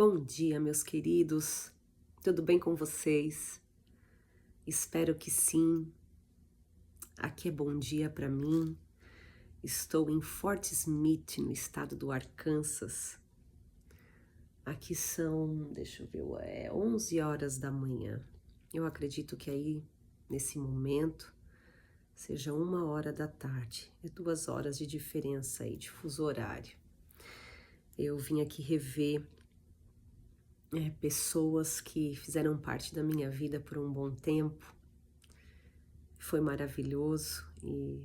Bom dia, meus queridos. Tudo bem com vocês? Espero que sim. Aqui é bom dia para mim. Estou em Fort Smith, no estado do Arkansas. Aqui são, deixa eu ver, 11 horas da manhã. Eu acredito que aí, nesse momento, seja 1 hora da tarde. É 2 horas de diferença aí, de fuso horário. Eu vim aqui rever pessoas que fizeram parte da minha vida por um bom tempo. Foi maravilhoso e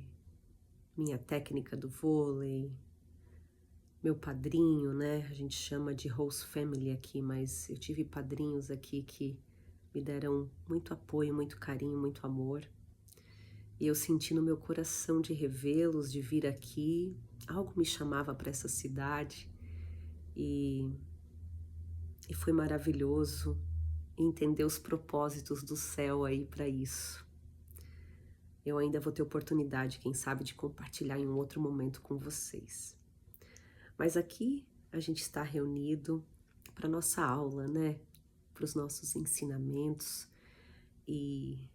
minha técnica do vôlei, meu padrinho, né? A gente chama de host family aqui, mas eu tive padrinhos aqui que me deram muito apoio, muito carinho, muito amor. E eu senti no meu coração de revê-los, de vir aqui. Algo me chamava para essa cidade e foi maravilhoso entender os propósitos do céu aí para isso. Eu ainda vou ter oportunidade, quem sabe, de compartilhar em um outro momento com vocês. Mas aqui a gente está reunido para nossa aula, né? Para os nossos ensinamentos e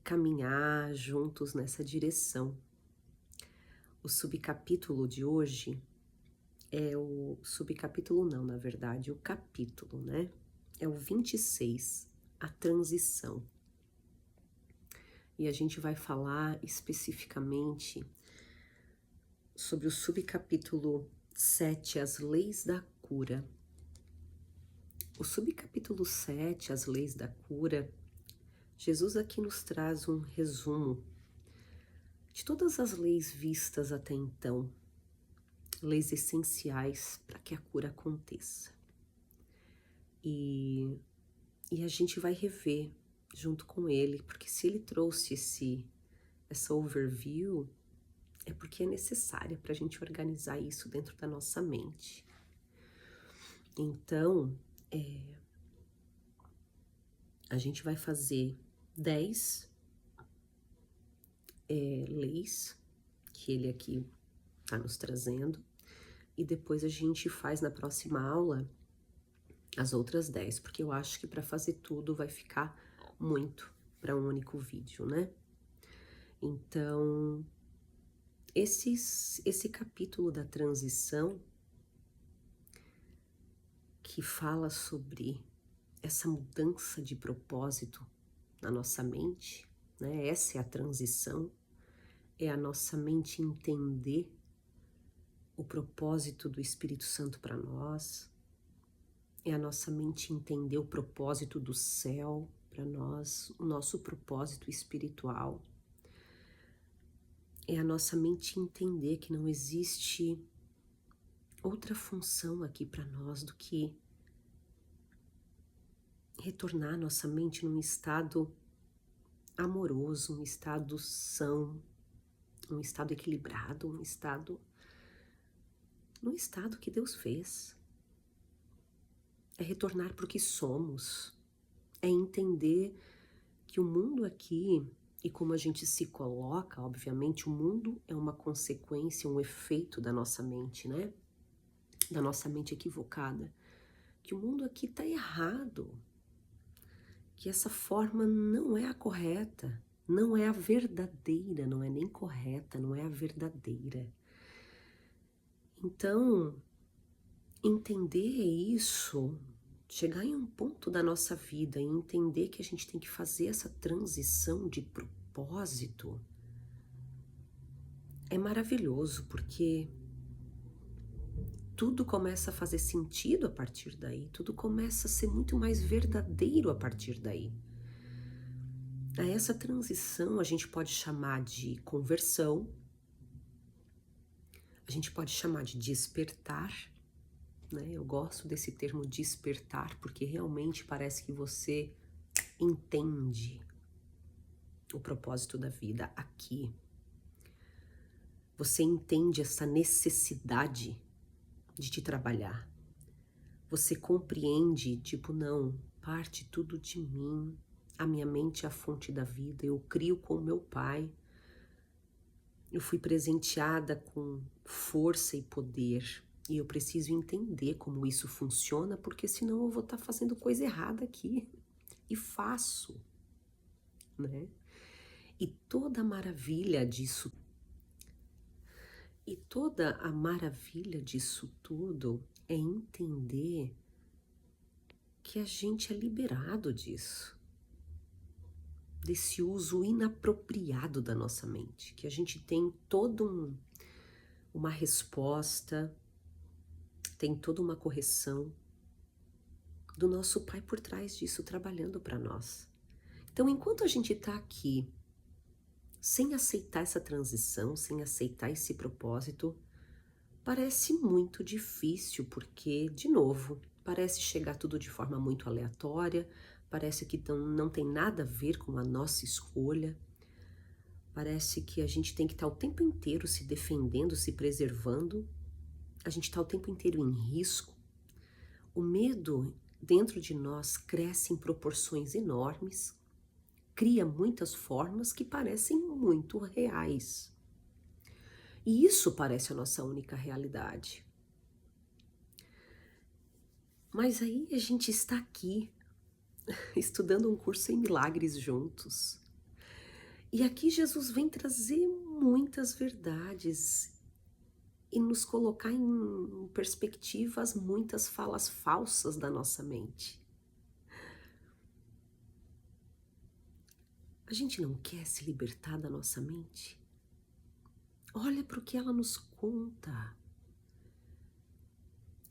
caminhar juntos nessa direção. O subcapítulo de hoje é o subcapítulo não, na verdade, o capítulo, né? É o 26, a transição. E a gente vai falar especificamente sobre o subcapítulo 7, as leis da cura. O subcapítulo 7, as leis da cura, Jesus aqui nos traz um resumo de todas as leis vistas até então, leis essenciais para que a cura aconteça. E a gente vai rever junto com ele, porque se ele trouxe essa overview, é porque é necessária para a gente organizar isso dentro da nossa mente. Então, a gente vai fazer 10 leis que ele aqui está nos trazendo, e depois a gente faz na próxima aula as outras 10, porque eu acho que para fazer tudo vai ficar muito para um único vídeo, né? Então, esse capítulo da transição, que fala sobre essa mudança de propósito na nossa mente, né? Essa é a transição, é a nossa mente entender o propósito do Espírito Santo para nós, é a nossa mente entender o propósito do céu para nós, o nosso propósito espiritual. É a nossa mente entender que não existe outra função aqui para nós do que retornar nossa mente num estado amoroso, um estado são, um estado equilibrado, um estado que Deus fez. É retornar para o que somos, é entender que o mundo aqui, e como a gente se coloca, obviamente, o mundo é uma consequência, um efeito da nossa mente, né? Da nossa mente equivocada. Que o mundo aqui está errado, que essa forma não é a correta, não é a verdadeira, não é nem correta, não é a verdadeira. Então, entender isso, chegar em um ponto da nossa vida e entender que a gente tem que fazer essa transição de propósito é maravilhoso, porque tudo começa a fazer sentido a partir daí, tudo começa a ser muito mais verdadeiro a partir daí. A essa transição a gente pode chamar de conversão, a gente pode chamar de despertar, né? Eu gosto desse termo despertar, porque realmente parece que você entende o propósito da vida aqui. Você entende essa necessidade de te trabalhar. Você compreende, tipo, não, parte tudo de mim, a minha mente é a fonte da vida, eu crio com meu pai, eu fui presenteada com força e poder, E eu preciso entender como isso funciona, porque senão eu vou estar fazendo coisa errada aqui. E faço, né? E toda a maravilha disso, e toda a maravilha disso tudo é entender que a gente é liberado disso, desse uso inapropriado da nossa mente, que a gente tem uma resposta, tem toda uma correção do nosso Pai por trás disso, trabalhando para nós. Então, enquanto a gente está aqui, sem aceitar essa transição, sem aceitar esse propósito, parece muito difícil, porque, de novo, parece chegar tudo de forma muito aleatória, parece que não tem nada a ver com a nossa escolha, parece que a gente tem que estar o tempo inteiro se defendendo, se preservando, a gente está o tempo inteiro em risco. O medo dentro de nós cresce em proporções enormes, cria muitas formas que parecem muito reais. E isso parece a nossa única realidade. Mas aí a gente está aqui, estudando um curso em milagres juntos. E aqui Jesus vem trazer muitas verdades e nos colocar em perspectivas muitas falas falsas da nossa mente. A gente não quer se libertar da nossa mente? Olha para o que ela nos conta.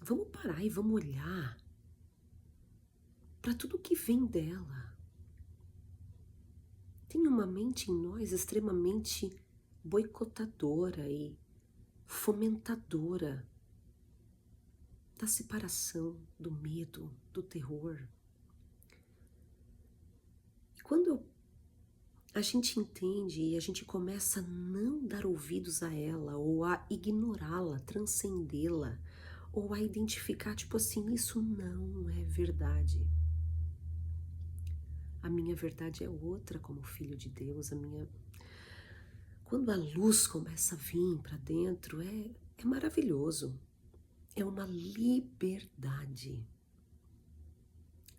Vamos parar e vamos olhar para tudo que vem dela. Tem uma mente em nós extremamente boicotadora e fomentadora da separação, do medo, do terror. E quando a gente entende e a gente começa a não dar ouvidos a ela, ou a ignorá-la, transcendê-la, ou a identificar, tipo assim, isso não é verdade. A minha verdade é outra como filho de Deus, Quando a luz começa a vir para dentro, é maravilhoso. É uma liberdade.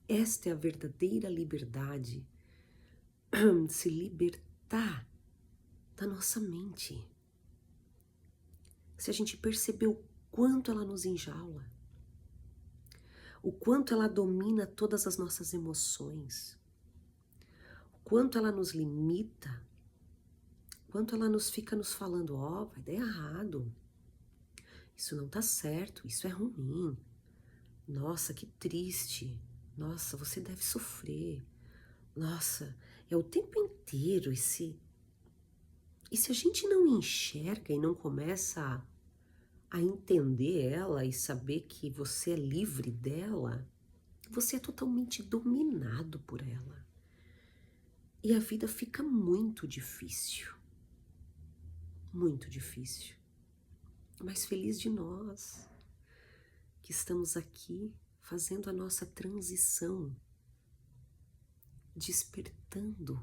Esta é a verdadeira liberdade, se libertar da nossa mente. Se a gente perceber o quanto ela nos enjaula, o quanto ela domina todas as nossas emoções, o quanto ela nos limita, o quanto ela fica nos falando, vai dar errado, isso não tá certo, isso é ruim, nossa, que triste, nossa, você deve sofrer, nossa, é o tempo inteiro esse... E se a gente não enxerga e não começa a entender ela e saber que você é livre dela, você é totalmente dominado por ela. E a vida fica muito difícil. Muito difícil. Mas feliz de nós que estamos aqui fazendo a nossa transição, despertando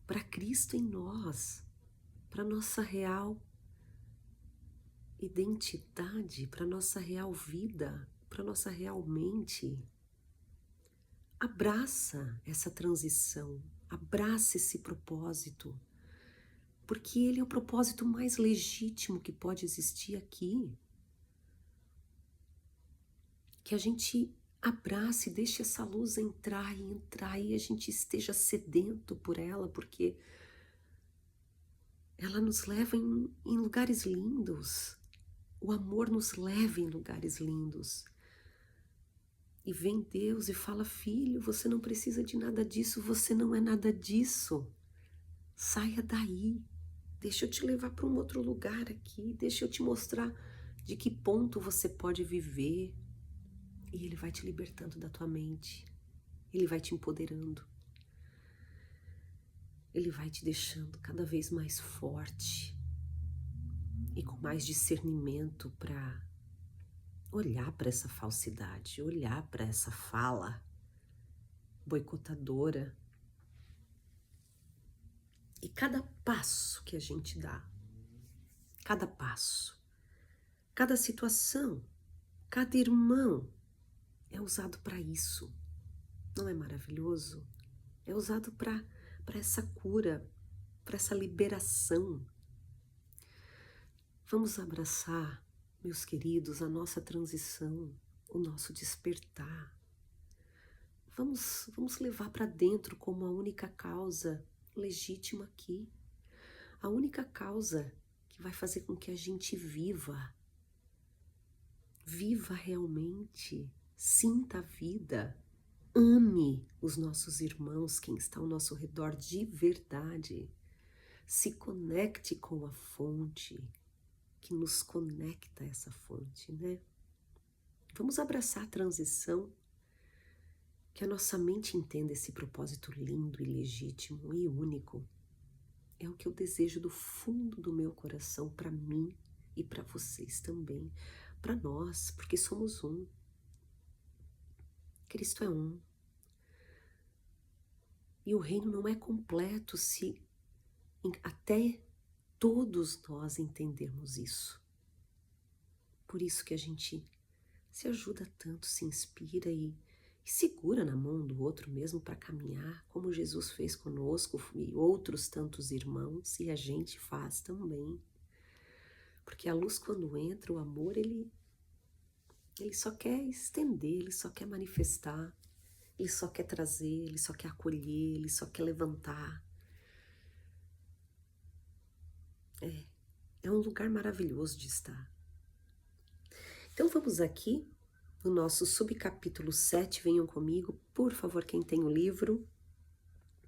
para Cristo em nós, para nossa real identidade, para nossa real vida, para nossa real mente. Abraça essa transição, abraça esse propósito, porque ele é o propósito mais legítimo que pode existir aqui. Que a gente abrace e deixe essa luz entrar e a gente esteja sedento por ela, porque ela nos leva em lugares lindos. O amor nos leva em lugares lindos. E vem Deus e fala, filho, você não precisa de nada disso, você não é nada disso. Saia daí, deixa eu te levar para um outro lugar aqui, deixa eu te mostrar de que ponto você pode viver. E ele vai te libertando da tua mente, ele vai te empoderando, ele vai te deixando cada vez mais forte e com mais discernimento para olhar para essa falsidade, olhar para essa fala boicotadora. E cada passo que a gente dá, cada passo, cada situação, cada irmão é usado para isso. Não é maravilhoso? É usado para essa cura, para essa liberação. Vamos abraçar, meus queridos, a nossa transição, o nosso despertar. Vamos levar para dentro como a única causa legítima aqui. A única causa que vai fazer com que a gente viva realmente, sinta a vida, ame os nossos irmãos, quem está ao nosso redor de verdade, se conecte com a fonte, que nos conecta a essa fonte, né? Vamos abraçar a transição, que a nossa mente entenda esse propósito lindo e legítimo e único. É o que eu desejo do fundo do meu coração para mim e para vocês também, para nós, porque somos um. Cristo é um. E o reino não é completo se até todos nós entendermos isso. Por isso que a gente se ajuda tanto, se inspira e segura na mão do outro mesmo para caminhar, como Jesus fez conosco e outros tantos irmãos, e a gente faz também. Porque a luz, quando entra, o amor, ele só quer estender, ele só quer manifestar, ele só quer trazer, ele só quer acolher, ele só quer levantar. É um lugar maravilhoso de estar. Então vamos aqui no nosso subcapítulo 7, venham comigo, por favor, quem tem o livro,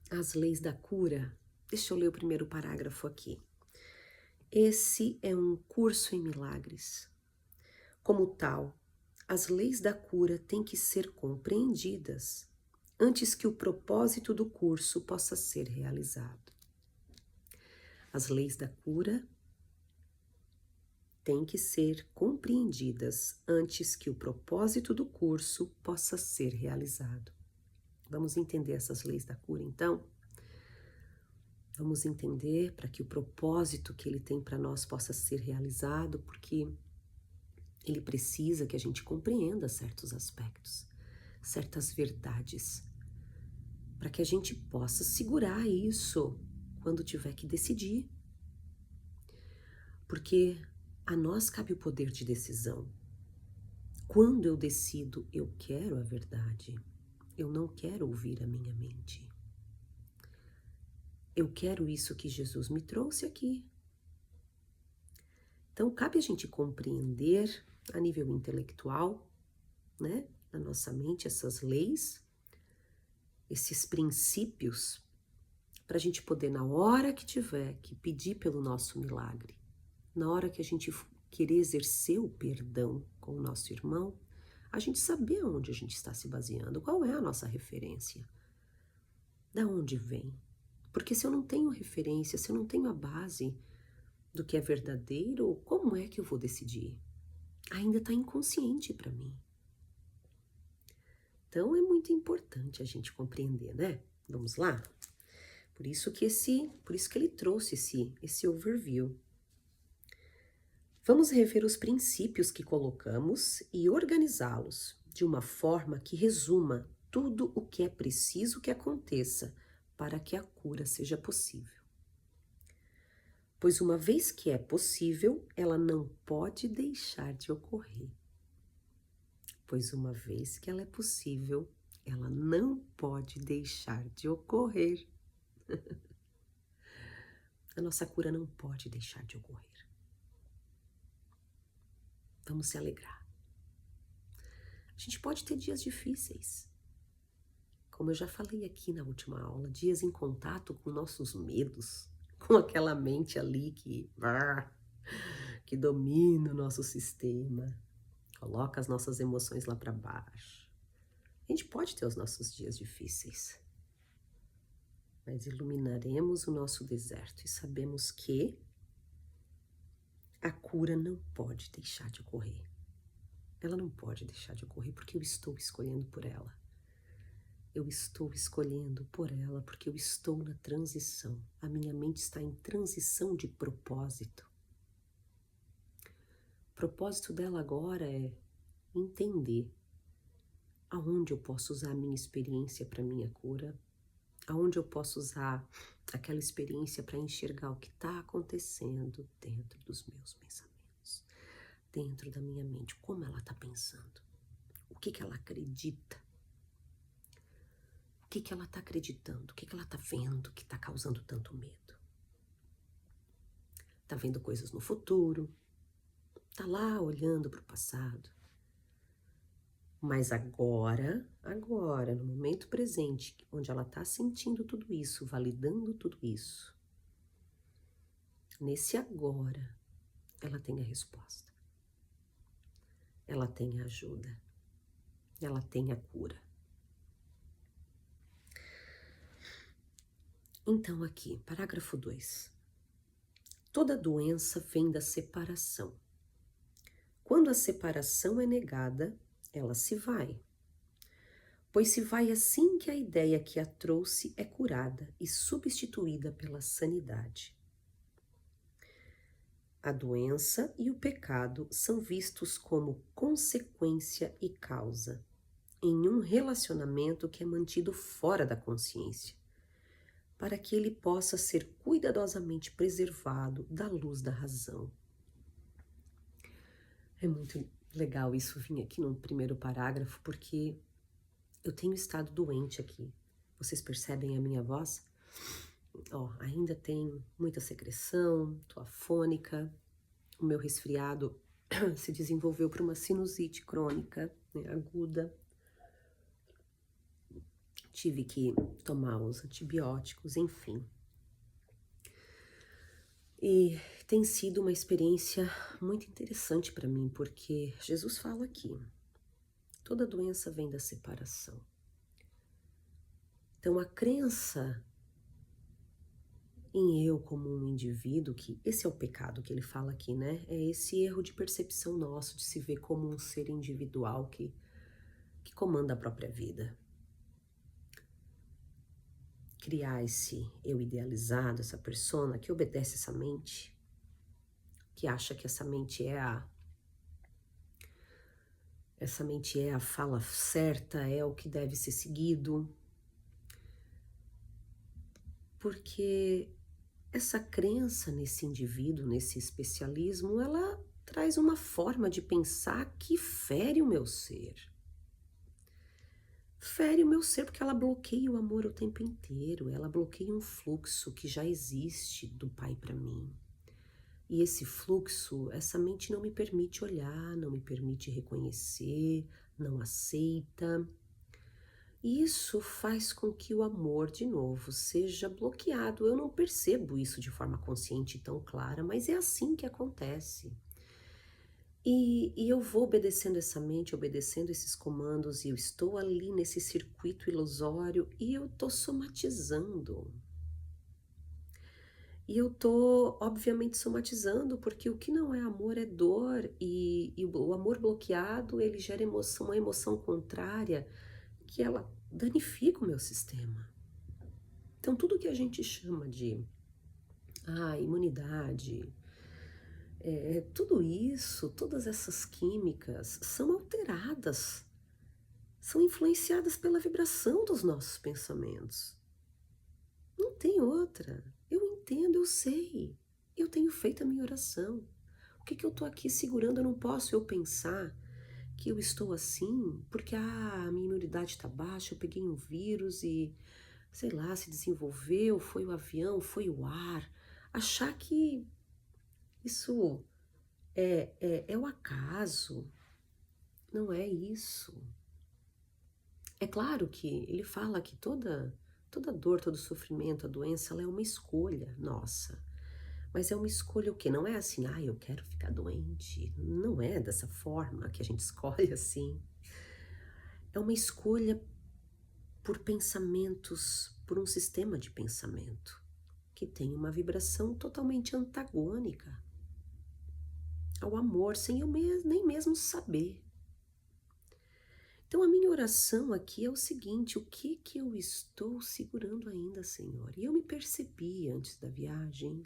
As Leis da Cura. Deixa eu ler o primeiro parágrafo aqui. Esse é um curso em milagres. Como tal, as leis da cura têm que ser compreendidas antes que o propósito do curso possa ser realizado. As leis da cura têm que ser compreendidas antes que o propósito do curso possa ser realizado. Vamos entender essas leis da cura, então? Vamos entender para que o propósito que ele tem para nós possa ser realizado, porque ele precisa que a gente compreenda certos aspectos, certas verdades, para que a gente possa segurar isso quando tiver que decidir. Porque a nós cabe o poder de decisão. Quando eu decido, eu quero a verdade, eu não quero ouvir a minha mente. Eu quero isso que Jesus me trouxe aqui. Então, cabe a gente compreender a nível intelectual, né, na nossa mente, essas leis, esses princípios, para a gente poder, na hora que tiver que pedir pelo nosso milagre, na hora que a gente querer exercer o perdão com o nosso irmão, a gente saber onde a gente está se baseando, qual é a nossa referência, da onde vem. Porque se eu não tenho referência, se eu não tenho a base do que é verdadeiro, como é que eu vou decidir? Ainda está inconsciente para mim. Então é muito importante a gente compreender, né? Vamos lá? Por isso que ele trouxe esse overview. Vamos rever os princípios que colocamos e organizá-los de uma forma que resuma tudo o que é preciso que aconteça para que a cura seja possível. Pois uma vez que é possível, ela não pode deixar de ocorrer. Pois uma vez que ela é possível, ela não pode deixar de ocorrer. A nossa cura não pode deixar de ocorrer. Vamos se alegrar. A gente pode ter dias difíceis. Como eu já falei aqui na última aula, dias em contato com nossos medos, com aquela mente ali que domina o nosso sistema, coloca as nossas emoções lá para baixo. A gente pode ter os nossos dias difíceis, mas iluminaremos o nosso deserto e sabemos que a cura não pode deixar de ocorrer. Ela não pode deixar de ocorrer porque eu estou escolhendo por ela. Eu estou escolhendo por ela porque eu estou na transição. A minha mente está em transição de propósito. propósito dela agora é entender aonde eu posso usar a minha experiência para minha cura, aonde eu posso usar aquela experiência para enxergar o que está acontecendo dentro dos meus pensamentos, dentro da minha mente, como ela está pensando, o que ela acredita, o que ela está acreditando, o que ela está vendo que está causando tanto medo. Está vendo coisas no futuro, está lá olhando para o passado. Mas agora, no momento presente, onde ela está sentindo tudo isso, validando tudo isso, nesse agora, ela tem a resposta. Ela tem a ajuda. Ela tem a cura. Então aqui, parágrafo 2. Toda doença vem da separação. Quando a separação é negada, ela se vai. Pois se vai assim que a ideia que a trouxe é curada e substituída pela sanidade. A doença e o pecado são vistos como consequência e causa em um relacionamento que é mantido fora da consciência, para que ele possa ser cuidadosamente preservado da luz da razão. É muito legal isso vir aqui no primeiro parágrafo, porque eu tenho estado doente aqui. Vocês percebem a minha voz? Ainda tem muita secreção, tô afônica, o meu resfriado se desenvolveu para uma sinusite crônica, né, aguda. Tive que tomar os antibióticos, enfim. E tem sido uma experiência muito interessante para mim, porque Jesus fala aqui, toda doença vem da separação. Então a crença em eu como um indivíduo, que esse é o pecado que ele fala aqui, né? É esse erro de percepção nosso, de se ver como um ser individual que comanda a própria vida. Criar esse eu idealizado, essa persona que obedece essa mente, que acha que essa mente é a fala certa, é o que deve ser seguido. Porque essa crença nesse indivíduo, nesse especialismo, ela traz uma forma de pensar que fere o meu ser. Fere o meu ser porque ela bloqueia o amor o tempo inteiro, ela bloqueia um fluxo que já existe do Pai para mim. E esse fluxo, essa mente não me permite olhar, não me permite reconhecer, não aceita. E isso faz com que o amor, de novo, seja bloqueado. Eu não percebo isso de forma consciente e tão clara, mas é assim que acontece. E eu vou obedecendo essa mente, obedecendo esses comandos, e eu estou ali nesse circuito ilusório e eu estou somatizando. E eu tô, obviamente, somatizando, porque o que não é amor é dor, e o amor bloqueado, ele gera emoção, uma emoção contrária, que ela danifica o meu sistema. Então, tudo que a gente chama de imunidade, tudo isso, todas essas químicas são alteradas, são influenciadas pela vibração dos nossos pensamentos. Não tem outra. Eu entendo, eu sei. Eu tenho feito a minha oração. O que eu estou aqui segurando? Eu não posso pensar que eu estou assim porque a minha imunidade está baixa, eu peguei um vírus e, sei lá, se desenvolveu, foi o avião, foi o ar. Achar que isso é o acaso. Não é isso. É claro que ele fala que toda dor, todo sofrimento, a doença, ela é uma escolha nossa. Mas é uma escolha o quê? Não é assim, eu quero ficar doente. Não é dessa forma que a gente escolhe assim. É uma escolha por pensamentos, por um sistema de pensamento que tem uma vibração totalmente antagônica ao amor, sem eu nem mesmo saber. Então a minha oração aqui é o seguinte: o que eu estou segurando ainda, Senhor? E eu me percebi antes da viagem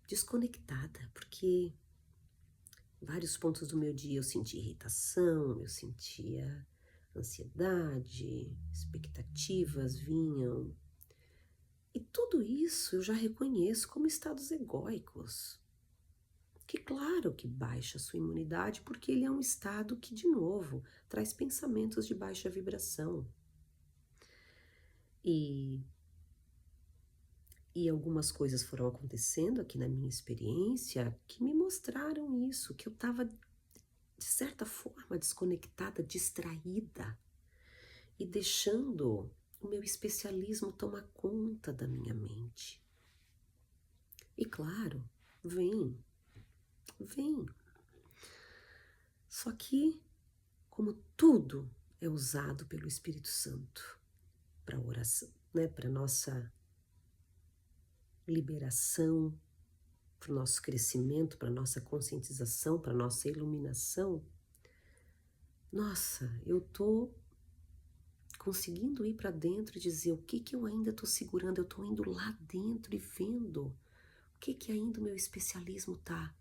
desconectada, porque vários pontos do meu dia eu sentia irritação, eu sentia ansiedade, expectativas vinham. E tudo isso eu já reconheço como estados egóicos. Que claro que baixa a sua imunidade, porque ele é um estado que, de novo, traz pensamentos de baixa vibração. E, e algumas coisas foram acontecendo aqui na minha experiência que me mostraram isso, que eu estava, de certa forma, desconectada, distraída e deixando o meu especialismo tomar conta da minha mente. E claro, vem. Só que, como tudo é usado pelo Espírito Santo para oração, né, para nossa liberação, para o nosso crescimento, para nossa conscientização, para nossa iluminação, nossa, eu tô conseguindo ir para dentro e dizer o que que eu ainda estou segurando, eu estou indo lá dentro e vendo o que que ainda o meu especialismo tá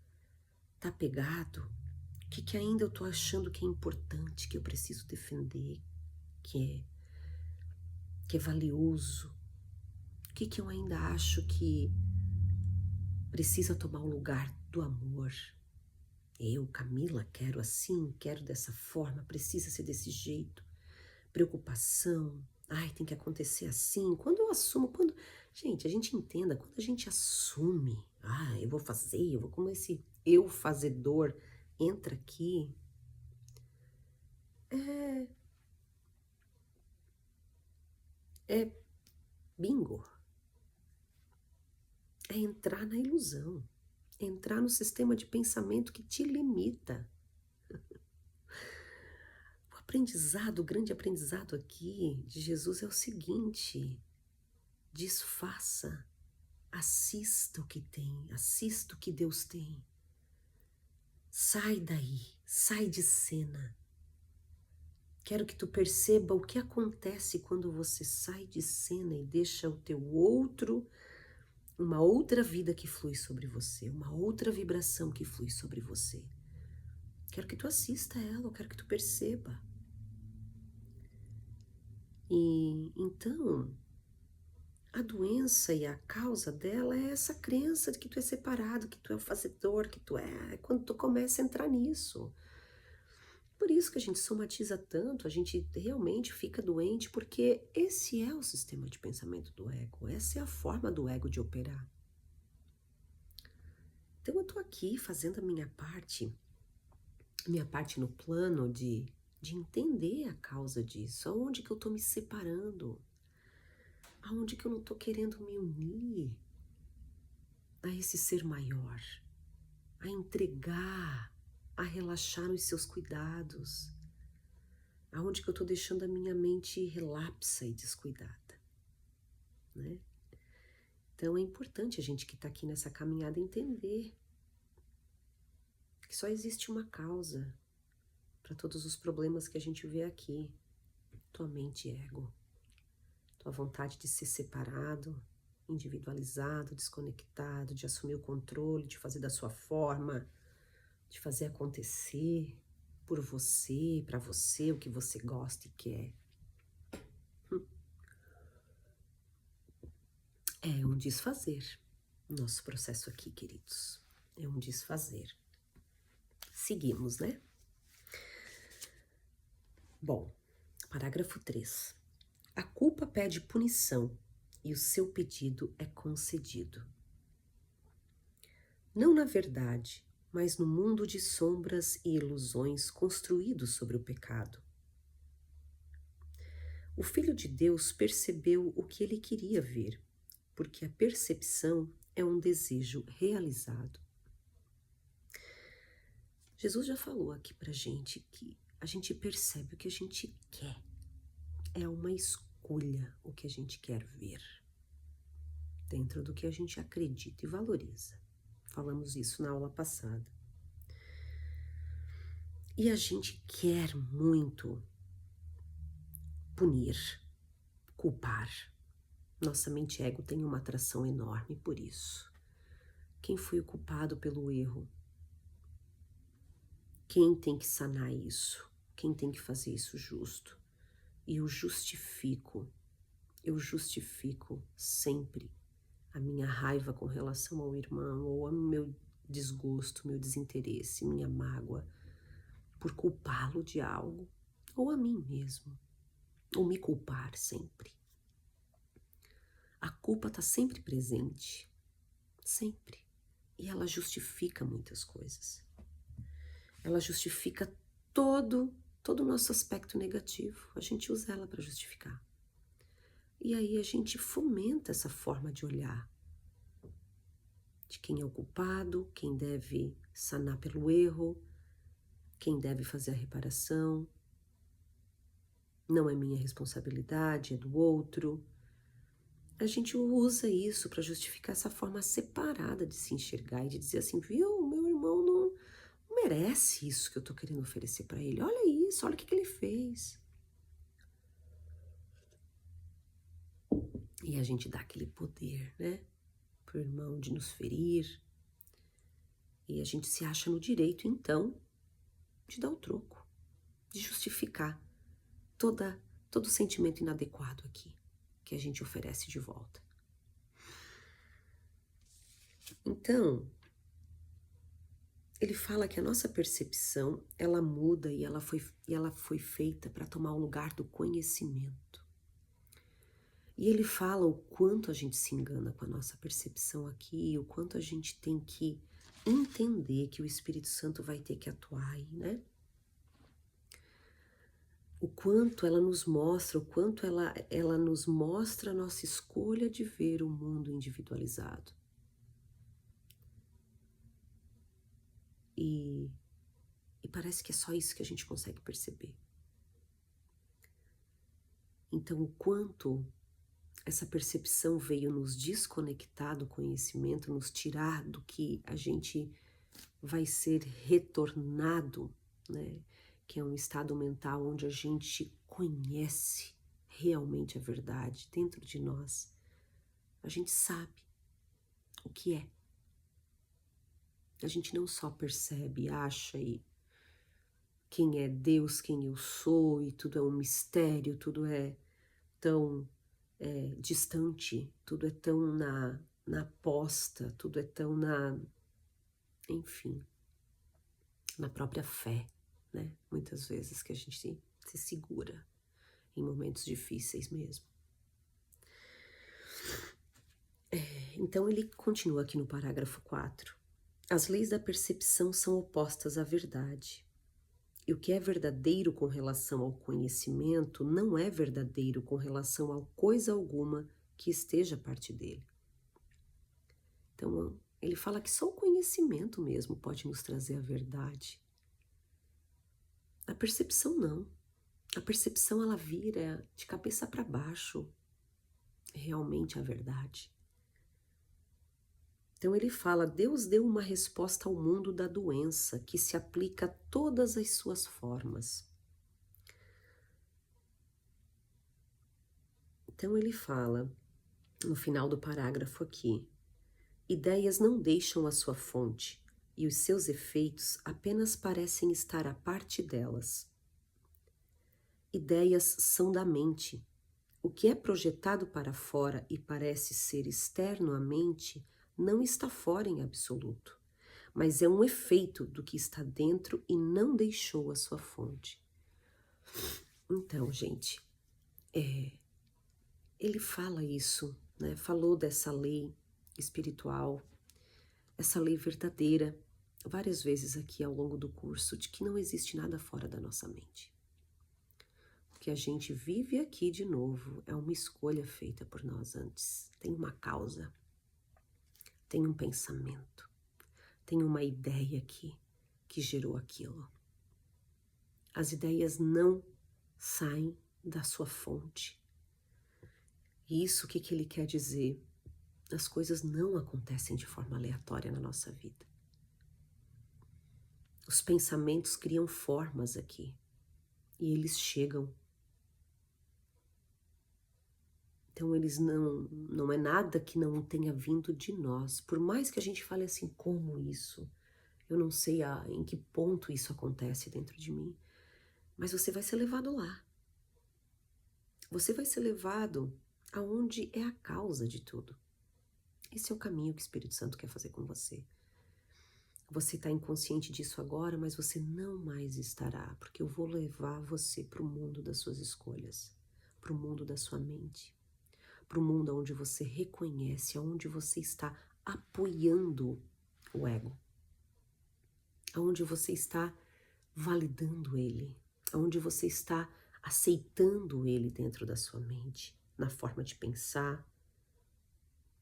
pegado, o que que ainda eu estou achando que é importante, que eu preciso defender, que é valioso, o que que eu ainda acho que precisa tomar o lugar do amor. Eu, Camila, quero assim, quero dessa forma, precisa ser desse jeito. Preocupação, ai, tem que acontecer assim. Quando eu assumo, gente, a gente entenda, quando a gente assume, eu vou fazer, eu vou, como esse eu fazedor entra aqui, é bingo, é entrar na ilusão, é entrar no sistema de pensamento que te limita. O grande aprendizado aqui de Jesus é o seguinte: desfaça, assista o que tem, assista o que Deus tem. Sai daí, sai de cena. Quero que tu perceba o que acontece quando você sai de cena e deixa o teu outro, uma outra vida que flui sobre você, uma outra vibração que flui sobre você. Quero que tu assista a ela, eu quero que tu perceba. E então, a doença e a causa dela é essa crença de que tu é separado, que tu é o fazedor, que tu é quando tu começa a entrar nisso. Por isso que a gente somatiza tanto, a gente realmente fica doente, porque esse é o sistema de pensamento do ego, essa é a forma do ego de operar. Então eu tô aqui fazendo a minha parte no plano de entender a causa disso, aonde que eu tô me separando, aonde que eu não tô querendo me unir a esse ser maior, a entregar, a relaxar nos seus cuidados, aonde que eu estou deixando a minha mente relapsa e descuidada, né? Então é importante a gente que está aqui nessa caminhada entender que só existe uma causa para todos os problemas que a gente vê aqui: tua mente e ego, tua vontade de ser separado, individualizado, desconectado, de assumir o controle, de fazer da sua forma, de fazer acontecer por você, para você, o que você gosta e quer. É um desfazer. Nosso processo aqui, queridos, é um desfazer. Seguimos, né? Bom, parágrafo 3. A culpa pede punição e o seu pedido é concedido. Não na verdade, mas no mundo de sombras e ilusões construído sobre o pecado. O Filho de Deus percebeu o que ele queria ver, porque a percepção é um desejo realizado. Jesus já falou aqui pra gente que a gente percebe o que a gente quer. É uma escolha o que a gente quer ver, dentro do que a gente acredita e valoriza. Falamos isso na aula passada. E a gente quer muito punir, culpar. Nossa mente ego tem uma atração enorme por isso. Quem foi o culpado pelo erro? Quem tem que sanar isso? Quem tem que fazer isso justo? E eu justifico sempre a minha raiva com relação ao irmão, ou ao meu desgosto, meu desinteresse, minha mágoa, por culpá-lo de algo, ou a mim mesmo, ou me culpar sempre. A culpa está sempre presente, sempre. E ela justifica muitas coisas. Ela justifica todo o nosso aspecto negativo. A gente usa ela para justificar. E aí a gente fomenta essa forma de olhar. De quem é o culpado, quem deve sanar pelo erro, quem deve fazer a reparação. Não é minha responsabilidade, é do outro. A gente usa isso para justificar essa forma separada de se enxergar e de dizer assim, viu, meu irmão não merece isso que eu tô querendo oferecer para ele. Olha isso, olha o que ele fez. E a gente dá aquele poder, né, pro irmão de nos ferir. E a gente se acha no direito, então, de dar o troco, de justificar todo sentimento inadequado aqui que a gente oferece de volta. Então, ele fala que a nossa percepção, ela muda e ela foi feita para tomar o lugar do conhecimento. E ele fala o quanto a gente se engana com a nossa percepção aqui, o quanto a gente tem que entender que o Espírito Santo vai ter que atuar aí, né? O quanto ela nos mostra, o quanto ela nos mostra a nossa escolha de ver o mundo individualizado. E parece que é só isso que a gente consegue perceber. Então, o quanto essa percepção veio nos desconectar do conhecimento, nos tirar do que a gente vai ser retornado, né? Que é um estado mental onde a gente conhece realmente a verdade dentro de nós. A gente sabe o que é. A gente não só percebe, acha e quem é Deus, quem eu sou, e tudo é um mistério, tudo é tão distante, tudo é tão na posta, tudo é tão enfim, na própria fé, né? Muitas vezes que a gente se segura em momentos difíceis mesmo. Então ele continua aqui no parágrafo 4. As leis da percepção são opostas à verdade. E o que é verdadeiro com relação ao conhecimento não é verdadeiro com relação a coisa alguma que esteja a parte dele. Então, ele fala que só o conhecimento mesmo pode nos trazer a verdade. A percepção não. A percepção ela vira de cabeça para baixo realmente a verdade. Então ele fala, Deus deu uma resposta ao mundo da doença que se aplica a todas as suas formas. Então ele fala, no final do parágrafo aqui, ideias não deixam a sua fonte e os seus efeitos apenas parecem estar à parte delas. Ideias são da mente. O que é projetado para fora e parece ser externo à mente não está fora em absoluto, mas é um efeito do que está dentro e não deixou a sua fonte. Então, gente, ele fala isso, né? Falou dessa lei espiritual, essa lei verdadeira, várias vezes aqui ao longo do curso, de que não existe nada fora da nossa mente. O que a gente vive aqui de novo é uma escolha feita por nós antes. Tem uma causa, tem um pensamento, tem uma ideia aqui que gerou aquilo. As ideias não saem da sua fonte. E isso, o que ele quer dizer? As coisas não acontecem de forma aleatória na nossa vida. Os pensamentos criam formas aqui e eles chegam. Então eles não é nada que não tenha vindo de nós. Por mais que a gente fale assim, como isso? Eu não sei em que ponto isso acontece dentro de mim, mas você vai ser levado lá. Você vai ser levado aonde é a causa de tudo. Esse é o caminho que o Espírito Santo quer fazer com você. Você está inconsciente disso agora, mas você não mais estará, porque eu vou levar você para o mundo das suas escolhas, para o mundo da sua mente, para o mundo onde você reconhece, onde você está apoiando o ego, onde você está validando ele, onde você está aceitando ele dentro da sua mente, na forma de pensar,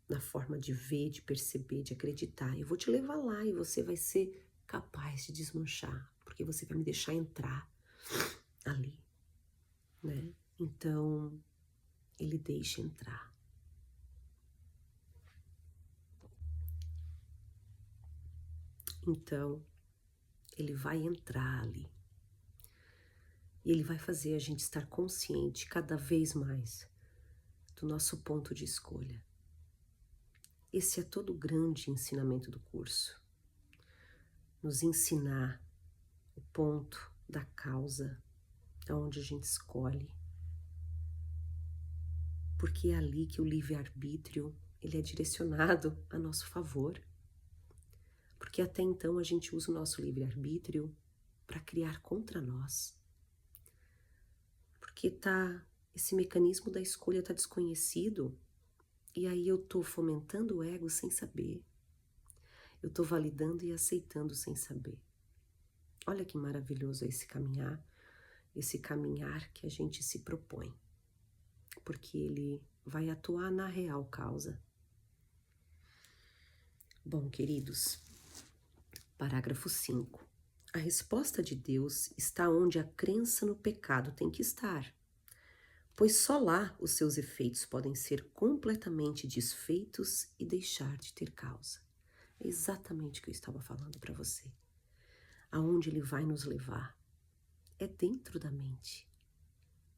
na forma de ver, de perceber, de acreditar. Eu vou te levar lá e você vai ser capaz de desmanchar, porque você vai me deixar entrar ali, né? Então, ele deixa entrar. Então, ele vai entrar ali. E ele vai fazer a gente estar consciente cada vez mais do nosso ponto de escolha. Esse é todo o grande ensinamento do curso. Nos ensinar o ponto da causa, aonde a gente escolhe. Porque é ali que o livre-arbítrio ele é direcionado a nosso favor. Porque até então a gente usa o nosso livre-arbítrio para criar contra nós. Porque esse mecanismo da escolha está desconhecido. E aí eu estou fomentando o ego sem saber. Eu estou validando e aceitando sem saber. Olha que maravilhoso é esse caminhar que a gente se propõe. Porque ele vai atuar na real causa. Bom, queridos, parágrafo 5. A resposta de Deus está onde a crença no pecado tem que estar, pois só lá os seus efeitos podem ser completamente desfeitos e deixar de ter causa. É exatamente o que eu estava falando para você. Aonde ele vai nos levar é dentro da mente.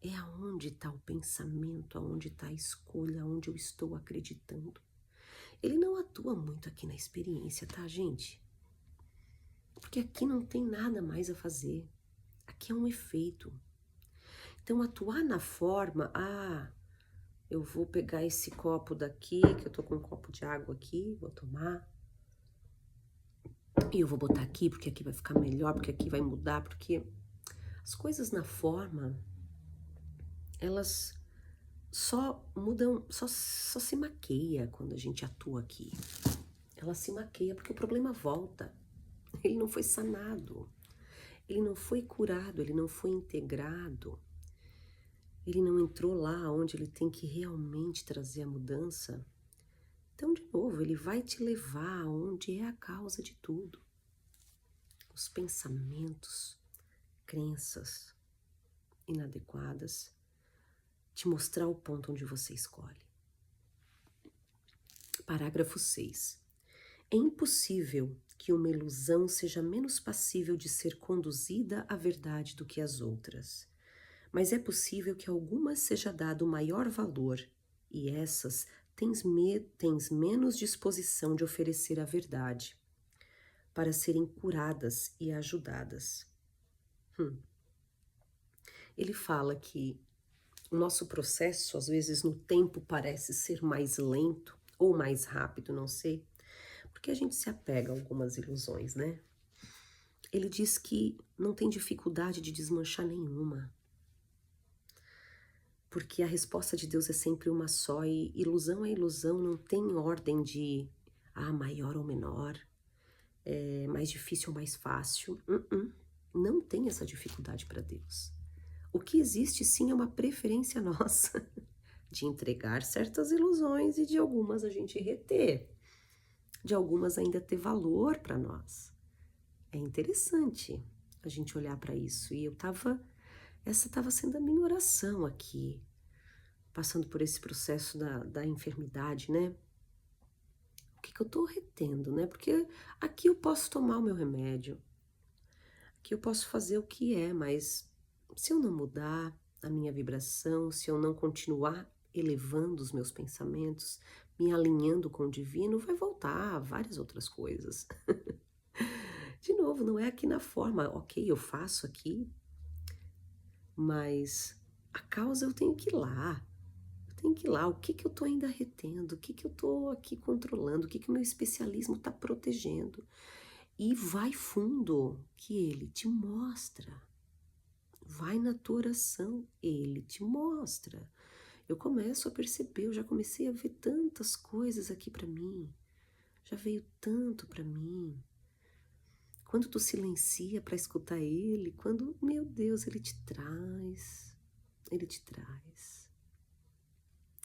É aonde está o pensamento, aonde está a escolha, aonde eu estou acreditando. Ele não atua muito aqui na experiência, tá, gente? Porque aqui não tem nada mais a fazer. Aqui é um efeito. Então, atuar na forma, eu vou pegar esse copo daqui, que eu tô com um copo de água aqui, vou tomar. E eu vou botar aqui, porque aqui vai ficar melhor, porque aqui vai mudar, porque as coisas na forma, elas só mudam, só se maqueia quando a gente atua aqui. Ela se maqueia porque o problema volta. Ele não foi sanado. Ele não foi curado, ele não foi integrado. Ele não entrou lá onde ele tem que realmente trazer a mudança. Então, de novo, ele vai te levar onde é a causa de tudo. Os pensamentos, crenças inadequadas, te mostrar o ponto onde você escolhe. Parágrafo 6. É impossível que uma ilusão seja menos passível de ser conduzida à verdade do que as outras. Mas é possível que algumas seja dado maior valor, e essas tens menos disposição de oferecer a verdade, para serem curadas e ajudadas. Ele fala que o nosso processo, às vezes no tempo, parece ser mais lento ou mais rápido, não sei, porque a gente se apega a algumas ilusões, né? Ele diz que não tem dificuldade de desmanchar nenhuma. Porque a resposta de Deus é sempre uma só e ilusão é ilusão, não tem ordem de maior ou menor, mais difícil ou mais fácil. Não tem essa dificuldade para Deus. O que existe sim é uma preferência nossa de entregar certas ilusões e de algumas a gente reter, de algumas ainda ter valor para nós. É interessante a gente olhar para isso e essa estava sendo a minha oração aqui, passando por esse processo da enfermidade, né? O que eu tô retendo, né? Porque aqui eu posso tomar o meu remédio, aqui eu posso fazer o que é, mas se eu não mudar a minha vibração, se eu não continuar elevando os meus pensamentos, me alinhando com o divino, vai voltar a várias outras coisas. De novo, não é aqui na forma, ok, eu faço aqui, mas a causa eu tenho que ir lá. Eu tenho que ir lá. O que que eu estou ainda retendo? O que que eu estou aqui controlando? O que que o meu especialismo está protegendo? E vai fundo, que ele te mostra. Vai na tua oração, ele te mostra. Eu começo a perceber, eu já comecei a ver tantas coisas aqui para mim. Já veio tanto para mim. Quando tu silencia para escutar ele, quando, meu Deus, ele te traz. Ele te traz.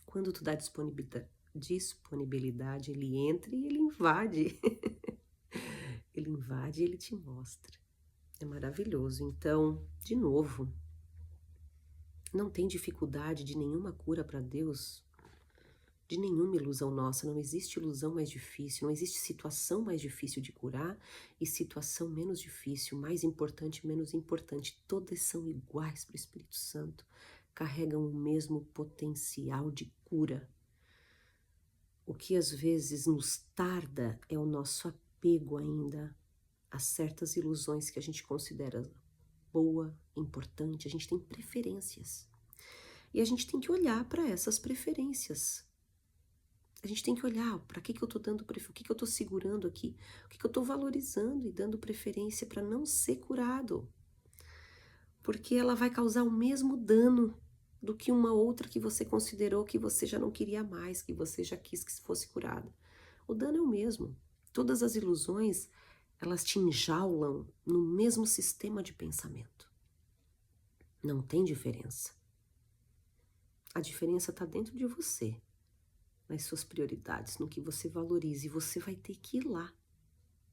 Quando tu dá disponibilidade, ele entra e ele invade. Ele invade e ele te mostra. É maravilhoso. Então, de novo, não tem dificuldade de nenhuma cura para Deus, de nenhuma ilusão nossa. Não existe ilusão mais difícil, não existe situação mais difícil de curar e situação menos difícil, mais importante, menos importante. Todas são iguais para o Espírito Santo, carregam o mesmo potencial de cura. O que às vezes nos tarda é o nosso apego ainda a certas ilusões que a gente considera boa, importante. A gente tem preferências. E a gente tem que olhar para essas preferências. A gente tem que olhar para que eu estou dando preferência, o que eu estou segurando aqui, o que eu estou valorizando e dando preferência para não ser curado. Porque ela vai causar o mesmo dano do que uma outra que você considerou que você já não queria mais, que você já quis que fosse curada. O dano é o mesmo. Todas as ilusões, elas te enjaulam no mesmo sistema de pensamento. Não tem diferença. A diferença está dentro de você, nas suas prioridades, no que você valoriza. E você vai ter que ir lá.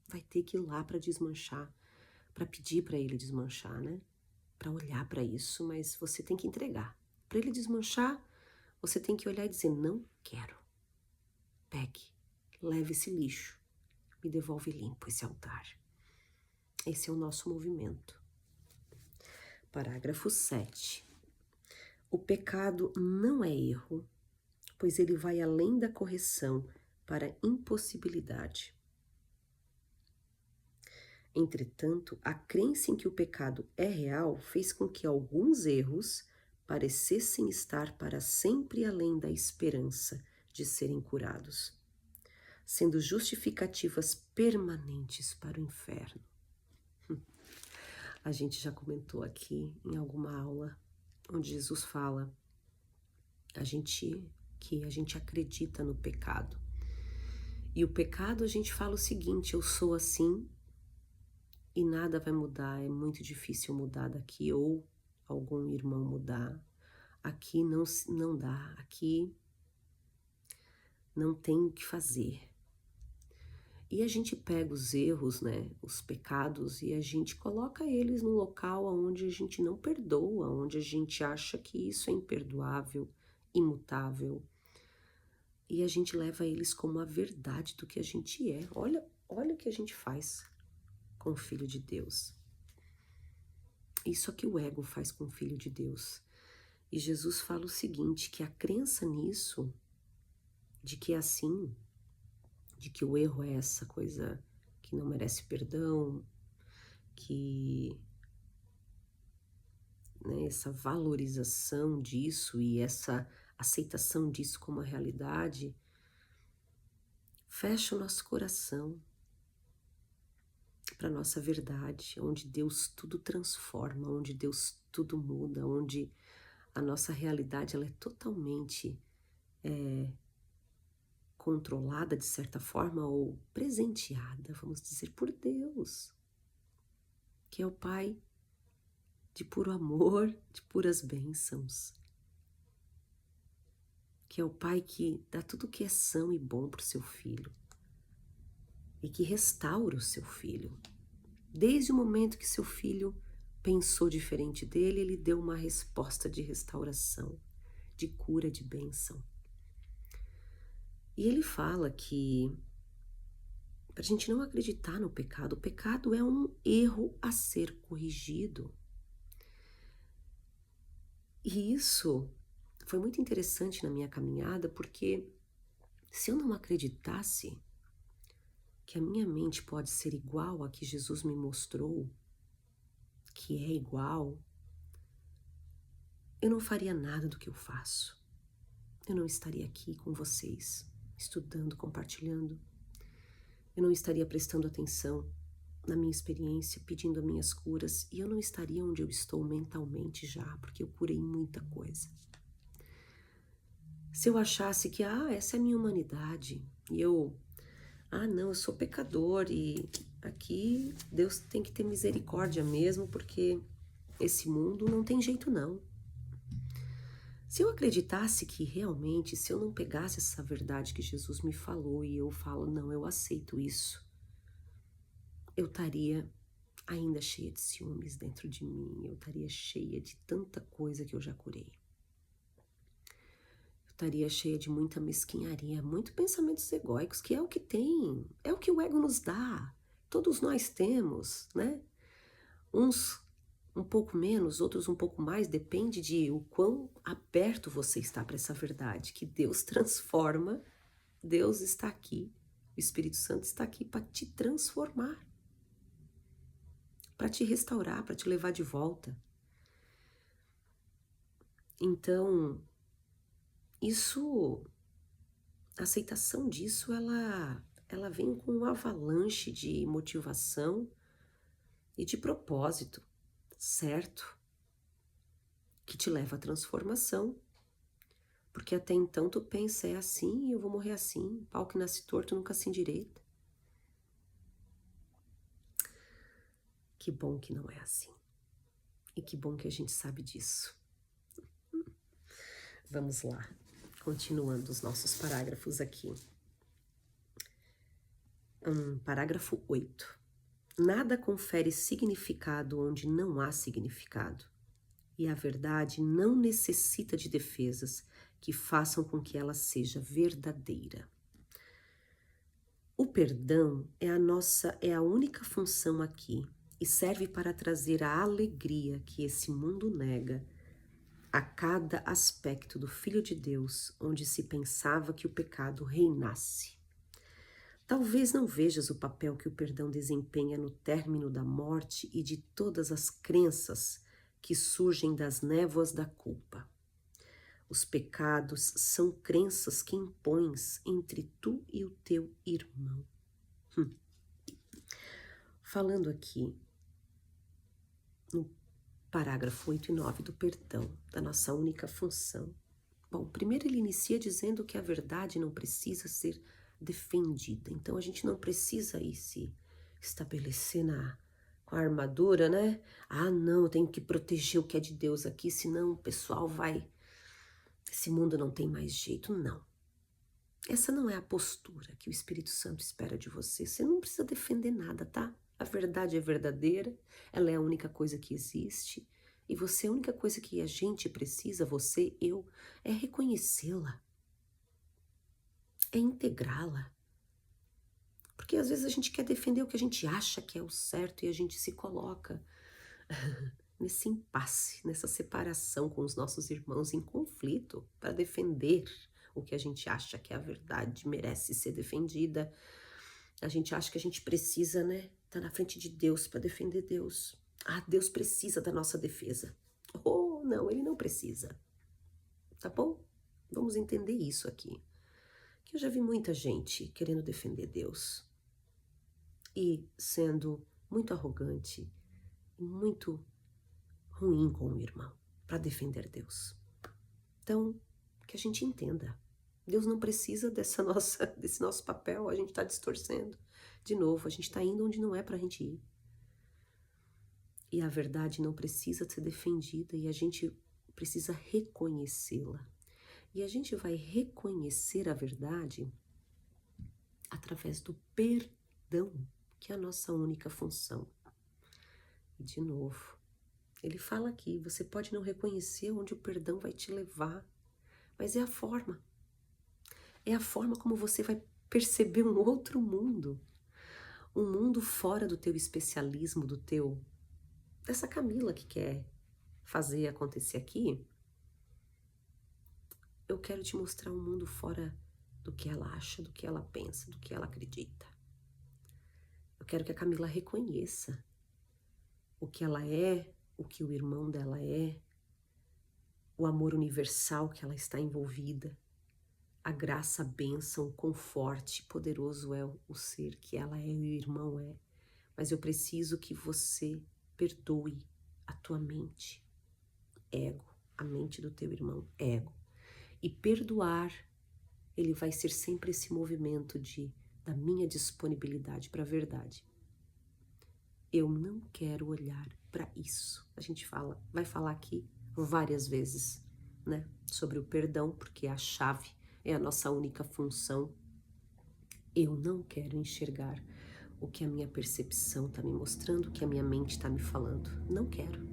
Vai ter que ir lá para desmanchar, para pedir para ele desmanchar, né? Para olhar para isso, mas você tem que entregar. Para ele desmanchar, você tem que olhar e dizer, não quero. Pegue, leve esse lixo, me devolve limpo esse altar. Esse é o nosso movimento. Parágrafo 7. O pecado não é erro, pois ele vai além da correção para a impossibilidade. Entretanto, a crença em que o pecado é real fez com que alguns erros parecessem estar para sempre além da esperança de serem curados, sendo justificativas permanentes para o inferno. A gente já comentou aqui em alguma aula onde Jesus fala que a gente acredita no pecado. E o pecado a gente fala o seguinte, eu sou assim e nada vai mudar, é muito difícil mudar daqui, ou algum irmão mudar. Aqui não dá, aqui não tem o que fazer. E a gente pega os erros, né, os pecados, e a gente coloca eles num local onde a gente não perdoa, onde a gente acha que isso é imperdoável, imutável. E a gente leva eles como a verdade do que a gente é. Olha o que a gente faz com o Filho de Deus. Isso é que o ego faz com o Filho de Deus. E Jesus fala o seguinte, que a crença nisso, de que é assim, de que o erro é essa coisa que não merece perdão, que né, essa valorização disso e essa aceitação disso como a realidade, fecha o nosso coração para a nossa verdade, onde Deus tudo transforma, onde Deus tudo muda, onde a nossa realidade ela é totalmente controlada de certa forma ou presenteada, vamos dizer, por Deus, que é o Pai de puro amor, de puras bênçãos, que é o Pai que dá tudo que é são e bom para o seu filho e que restaura o seu filho. Desde o momento que seu filho pensou diferente dele, ele deu uma resposta de restauração, de cura, de bênção. E ele fala que para a gente não acreditar no pecado, o pecado é um erro a ser corrigido. E isso foi muito interessante na minha caminhada, porque se eu não acreditasse que a minha mente pode ser igual a que Jesus me mostrou, que é igual, eu não faria nada do que eu faço. Eu não estaria aqui com vocês, estudando, compartilhando. Eu não estaria prestando atenção na minha experiência, pedindo as minhas curas, e eu não estaria onde eu estou mentalmente já, porque eu curei muita coisa. Se eu achasse que, essa é a minha humanidade, e não, eu sou pecador, e aqui Deus tem que ter misericórdia mesmo, porque esse mundo não tem jeito não. Se eu acreditasse que realmente, se eu não pegasse essa verdade que Jesus me falou, e eu falo, não, eu aceito isso, eu estaria ainda cheia de ciúmes dentro de mim, eu estaria cheia de tanta coisa que eu já curei. Eu estaria cheia de muita mesquinharia, muito pensamentos egóicos, que é o que tem, é o que o ego nos dá. Todos nós temos, né? Uns um pouco menos, outros um pouco mais, depende de o quão aberto você está para essa verdade, que Deus transforma, Deus está aqui, o Espírito Santo está aqui para te transformar, para te restaurar, para te levar de volta. Então, a aceitação disso, ela vem com um avalanche de motivação e de propósito, certo? Que te leva à transformação. Porque até então tu pensa, é assim e eu vou morrer assim, pau que nasce torto nunca se endireita. Que bom que não é assim. E que bom que a gente sabe disso. Vamos lá, continuando os nossos parágrafos aqui. Parágrafo 8. Nada confere significado onde não há significado. E a verdade não necessita de defesas que façam com que ela seja verdadeira. O perdão é a única função aqui e serve para trazer a alegria que esse mundo nega a cada aspecto do Filho de Deus, onde se pensava que o pecado reinasse. Talvez não vejas o papel que o perdão desempenha no término da morte e de todas as crenças que surgem das névoas da culpa. Os pecados são crenças que impões entre tu e o teu irmão. Falando aqui no parágrafo 8 e 9 do perdão, da nossa única função. Bom, primeiro ele inicia dizendo que a verdade não precisa ser defendida. Então a gente não precisa ir se estabelecer com a armadura, né? Não, eu tenho que proteger o que é de Deus aqui, senão o pessoal vai... Esse mundo não tem mais jeito, não. Essa não é a postura que o Espírito Santo espera de você. Você não precisa defender nada, tá? A verdade é verdadeira, ela é a única coisa que existe. E você, a única coisa que a gente precisa, você, eu, é reconhecê-la. É integrá-la. Porque às vezes a gente quer defender o que a gente acha que é o certo e a gente se coloca nesse impasse, nessa separação com os nossos irmãos em conflito para defender o que a gente acha que é a verdade, merece ser defendida. A gente acha que a gente precisa, né, tá na frente de Deus para defender Deus. Deus precisa da nossa defesa. Oh, não, ele não precisa. Tá bom? Vamos entender isso aqui. Que eu já vi muita gente querendo defender Deus e sendo muito arrogante e muito ruim com o irmão para defender Deus. Então, que a gente entenda. Deus não precisa desse nosso papel, a gente está distorcendo. De novo, a gente está indo onde não é para a gente ir. E a verdade não precisa ser defendida e a gente precisa reconhecê-la. E a gente vai reconhecer a verdade através do perdão, que é a nossa única função. E de novo, ele fala aqui, você pode não reconhecer onde o perdão vai te levar, mas é a forma. É a forma como você vai perceber um outro mundo. Um mundo fora do teu especialismo, dessa Camila que quer fazer acontecer aqui. Eu quero te mostrar um mundo fora do que ela acha, do que ela pensa, do que ela acredita. Eu quero que a Camila reconheça o que ela é, o que o irmão dela é, o amor universal que ela está envolvida, a graça, a bênção, o quão forte, poderoso é o ser que ela é e o irmão é. Mas eu preciso que você perdoe a tua mente, ego, a mente do teu irmão, ego. E perdoar, ele vai ser sempre esse movimento da minha disponibilidade para a verdade. Eu não quero olhar para isso. A gente vai falar aqui várias vezes, né, sobre o perdão, porque a chave é a nossa única função. Eu não quero enxergar o que a minha percepção está me mostrando, o que a minha mente está me falando. Não quero.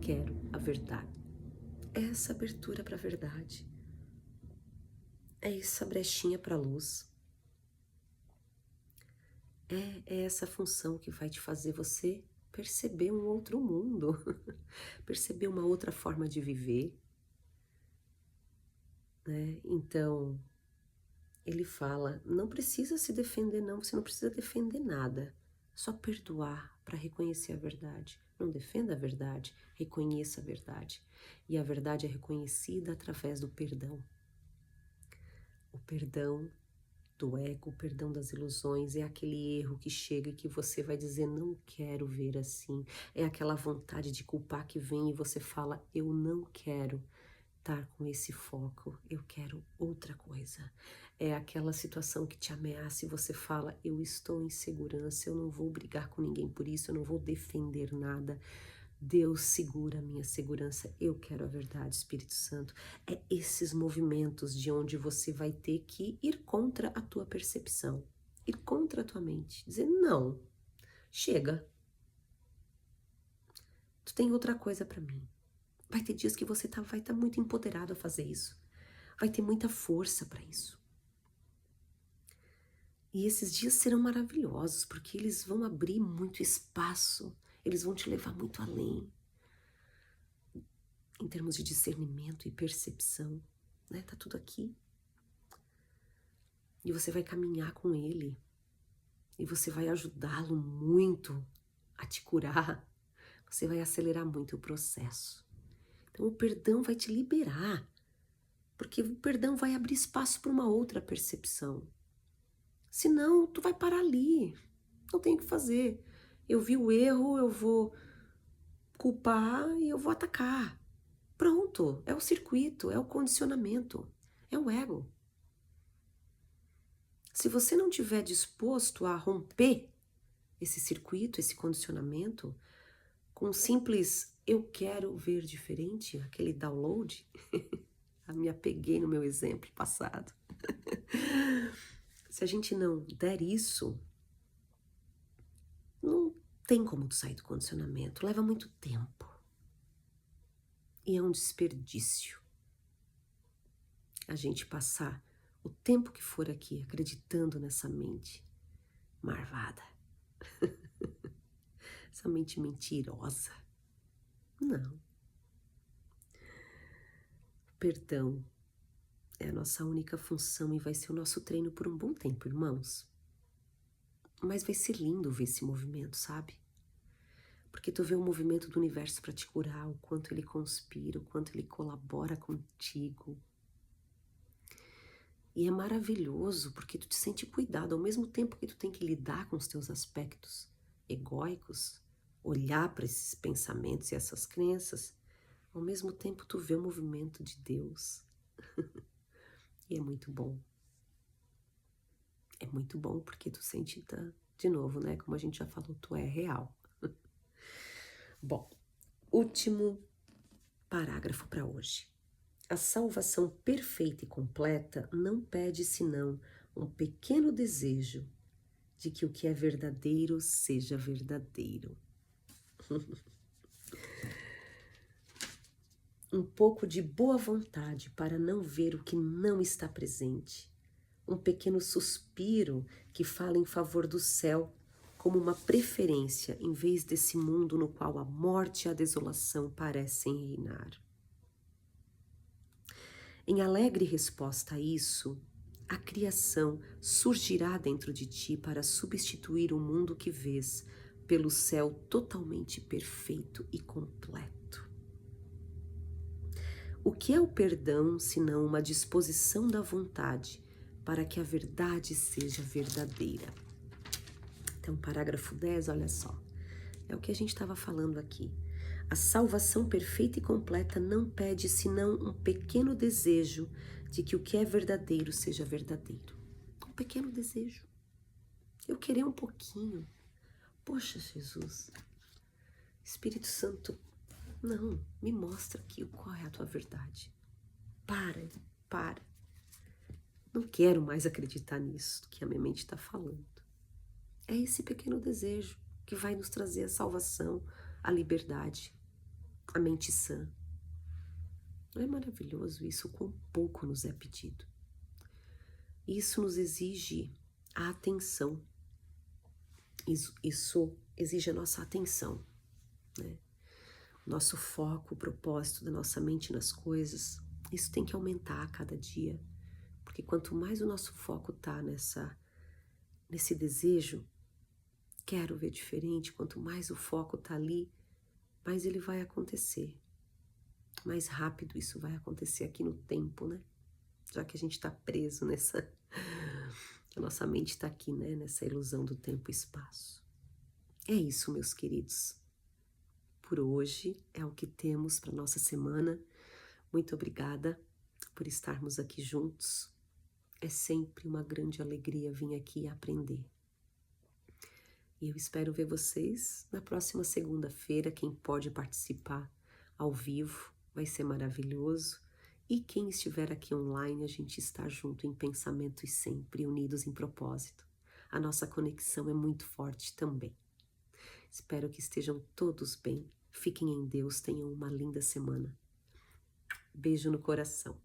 Quero a verdade. É essa abertura para a verdade. É essa brechinha para a luz. É essa função que vai te fazer você perceber um outro mundo, perceber uma outra forma de viver, né? Então, ele fala, não precisa se defender não, você não precisa defender nada, só perdoar para reconhecer a verdade. Não defenda a verdade, reconheça a verdade. E a verdade é reconhecida através do perdão. O perdão do ego, o perdão das ilusões, é aquele erro que chega e que você vai dizer, não quero ver assim. É aquela vontade de culpar que vem e você fala, eu não quero estar com esse foco, eu quero outra coisa. É aquela situação que te ameaça e você fala, eu estou em segurança, eu não vou brigar com ninguém por isso, eu não vou defender nada. Deus segura a minha segurança, eu quero a verdade, Espírito Santo. É esses movimentos de onde você vai ter que ir contra a tua percepção, ir contra a tua mente, dizer não, chega. Tu tem outra coisa para mim. Vai ter dias que você vai estar muito empoderado a fazer isso. Vai ter muita força para isso. E esses dias serão maravilhosos, porque eles vão abrir muito espaço, eles vão te levar muito além. Em termos de discernimento e percepção, né? Tá tudo aqui. E você vai caminhar com ele. E você vai ajudá-lo muito a te curar. Você vai acelerar muito o processo. Então o perdão vai te liberar. Porque o perdão vai abrir espaço para uma outra percepção. Senão, tu vai parar ali. Não tem o que fazer. Eu vi o erro, eu vou culpar e eu vou atacar. Pronto, é o circuito, é o condicionamento, é o ego. Se você não estiver disposto a romper esse circuito, esse condicionamento, com um simples eu quero ver diferente, aquele download, eu me apeguei no meu exemplo passado. Se a gente não der isso, não tem como tu sair do condicionamento, leva muito tempo. E é um desperdício a gente passar o tempo que for aqui acreditando nessa mente marvada, essa mente mentirosa. Não. Perdão é a nossa única função e vai ser o nosso treino por um bom tempo, irmãos. Mas vai ser lindo ver esse movimento, sabe? Porque tu vê o movimento do universo para te curar, o quanto ele conspira, o quanto ele colabora contigo. E é maravilhoso porque tu te sente cuidado, ao mesmo tempo que tu tem que lidar com os teus aspectos egóicos, olhar para esses pensamentos e essas crenças, ao mesmo tempo tu vê o movimento de Deus. E é muito bom. É muito bom porque tu sente, de novo, né? Como a gente já falou, tu é real. Bom, último parágrafo para hoje. A salvação perfeita e completa não pede senão um pequeno desejo de que o que é verdadeiro seja verdadeiro. Um pouco de boa vontade para não ver o que não está presente. Um pequeno suspiro que fala em favor do céu como uma preferência em vez desse mundo no qual a morte e a desolação parecem reinar. Em alegre resposta a isso, A criação surgirá dentro de ti para substituir o mundo que vês pelo céu totalmente perfeito e completo. O que é o perdão senão uma disposição da vontade para que a verdade seja verdadeira? Então, parágrafo 10, olha só. É o que a gente estava falando aqui. A salvação perfeita e completa não pede senão um pequeno desejo de que o que é verdadeiro seja verdadeiro. Um pequeno desejo. Eu querer um pouquinho. Poxa, Jesus, Espírito Santo, não, me mostra aqui qual é a tua verdade. Para. Não quero mais acreditar nisso que a minha mente está falando. É esse pequeno desejo que vai nos trazer a salvação, a liberdade, a mente sã. Não é maravilhoso isso? Quão pouco nos é pedido. Isso nos exige a atenção. Isso exige a nossa atenção, né? Nosso foco, o propósito da nossa mente nas coisas, isso tem que aumentar a cada dia. Porque quanto mais o nosso foco está nesse desejo, quero ver diferente, quanto mais o foco está ali, mais ele vai acontecer. Mais rápido isso vai acontecer aqui no tempo, né? Já que a gente está preso nessa... A nossa mente está aqui, né? Nessa ilusão do tempo e espaço. É isso, meus queridos. Por hoje é o que temos para nossa semana. Muito obrigada por estarmos aqui juntos. É sempre uma grande alegria vir aqui aprender. E eu espero ver vocês na próxima segunda-feira. Quem pode participar ao vivo vai ser maravilhoso. E quem estiver aqui online, a gente está junto em pensamento e sempre unidos em propósito. A nossa conexão é muito forte também. Espero que estejam todos bem. Fiquem em Deus, tenham uma linda semana. Beijo no coração.